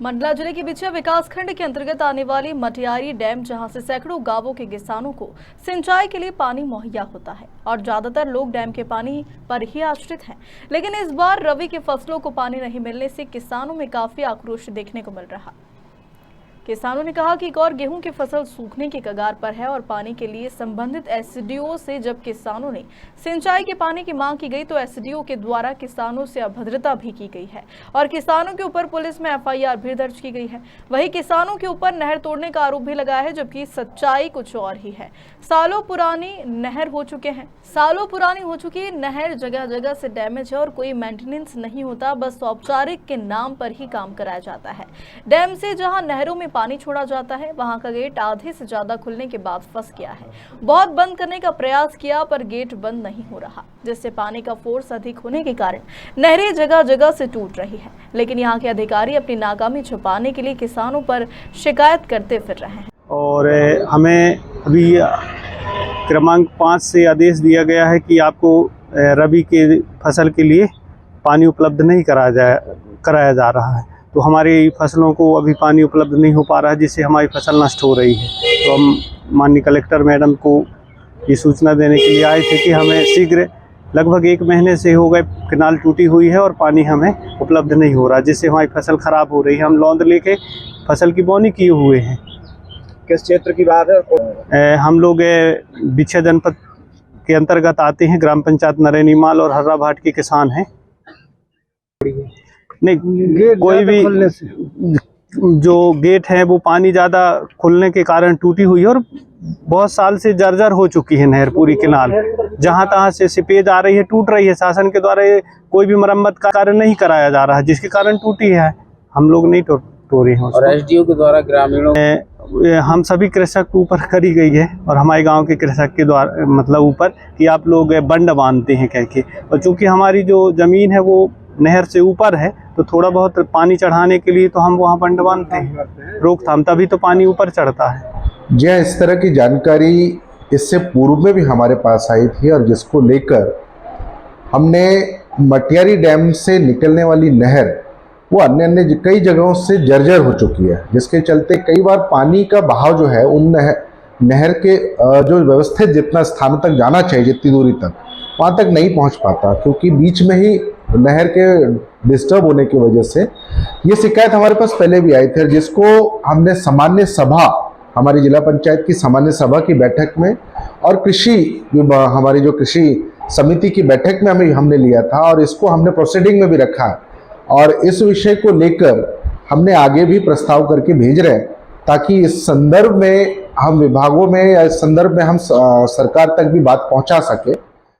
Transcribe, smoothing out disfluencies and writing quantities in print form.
मंडला जिले के बिछिया विकासखंड के अंतर्गत आने वाली मटियारी डैम, जहां से सैकड़ों गांवों के किसानों को सिंचाई के लिए पानी मुहैया होता है और ज्यादातर लोग डैम के पानी पर ही आश्रित हैं। लेकिन इस बार रबी की फसलों को पानी नहीं मिलने से किसानों में काफी आक्रोश देखने को मिल रहा। किसानों ने कहा कि एक और गेहूं की फसल सूखने के कगार पर है और पानी के लिए संबंधित एसडीओ से जब किसानों ने सिंचाई के पानी की मांग की गई तो एसडीओ के द्वारा किसानों से अभद्रता भी की गई है और किसानों के ऊपर पुलिस में एफआईआर भी दर्ज की गई है। वहीं किसानों के ऊपर नहर तोड़ने का आरोप भी लगाया है, जबकि सच्चाई कुछ और ही है। सालों पुरानी हो चुकी नहर जगह जगह से डैमेज है और कोई मेंटेनेंस नहीं होता, बस औपचारिक के नाम पर ही काम कराया जाता है। डैम से जहां नहरों में पानी छोड़ा जाता है वहां का गेट आधे से ज्यादा खुलने के बाद फंस गया है। बहुत बंद करने का प्रयास किया पर गेट बंद नहीं हो रहा, जिससे पानी का फोर्स अधिक होने के कारण नहरें जगह जगह से टूट रही है। लेकिन यहाँ के अधिकारी अपनी नाकामी छुपाने के लिए किसानों पर शिकायत करते फिर रहे हैं। और हमें अभी क्रमांक 5 से आदेश दिया गया है कि आपको रबी के फसल के लिए पानी उपलब्ध नहीं कराया जा रहा है। तो हमारी फसलों को अभी पानी उपलब्ध नहीं हो पा रहा है, जिससे हमारी फसल नष्ट हो रही है। तो हम माननीय कलेक्टर मैडम को ये सूचना देने के लिए आए थे कि हमें शीघ्र, लगभग 1 महीने से हो गए, केनाल टूटी हुई है और पानी हमें उपलब्ध नहीं हो रहा, जिससे हमारी फसल ख़राब हो रही है। हम लौंद लेके फसल की बोनी किए हुए हैं। किस क्षेत्र की बात है? हम लोग बिछिया जनपद के अंतर्गत आते हैं। ग्राम पंचायत नरैनी माल और हर्रा भाट के किसान हैं। नहीं, कोई भी जो गेट है वो पानी ज़्यादा खुलने के कारण टूटी हुई है और बहुत साल से जर्जर हो चुकी है नहर। पूरी केनाल जहाँ तहाँ से सीपेज आ रही है, टूट रही है। शासन के द्वारा कोई भी मरम्मत का कार्य नहीं कराया जा रहा है, जिसके कारण टूटी है। हम लोग नहीं तोड़े हैं। और एसडीओ के द्वारा ग्रामीणों हम सभी कृषक के ऊपर करी गई है और हमारे गांव के कृषक के द्वारा मतलब ऊपर कि आप लोग बंड बांधते हैं कह के। और चूँकि हमारी जो ज़मीन है वो नहर से ऊपर है, तो थोड़ा बहुत पानी चढ़ाने के लिए तो हम वहाँ बंड बांधते हैं, रोकथाम, तभी तो पानी ऊपर चढ़ता है। जी, इस तरह की जानकारी इससे पूर्व में भी हमारे पास आई थी और जिसको लेकर हमने मटियारी डैम से निकलने वाली नहर वो अन्य कई जगहों से जर्जर हो चुकी है, जिसके चलते कई बार पानी का बहाव जो है उन नहर के जो व्यवस्थित जितना स्थान तक जाना चाहिए, जितनी दूरी तक, वहाँ तक नहीं पहुँच पाता, क्योंकि बीच में ही नहर के डिस्टर्ब होने की वजह से ये शिकायत हमारे पास पहले भी आई थी, जिसको हमने सामान्य सभा, हमारी जिला पंचायत की सामान्य सभा की बैठक में और हमारी जो कृषि समिति की बैठक में हमने लिया था और इसको हमने प्रोसीडिंग में भी रखा। और इस विषय को लेकर हमने आगे भी प्रस्ताव करके भेज रहे हैं, ताकि इस संदर्भ में हम विभागों में या इस संदर्भ में हम सरकार तक भी बात पहुंचा सके।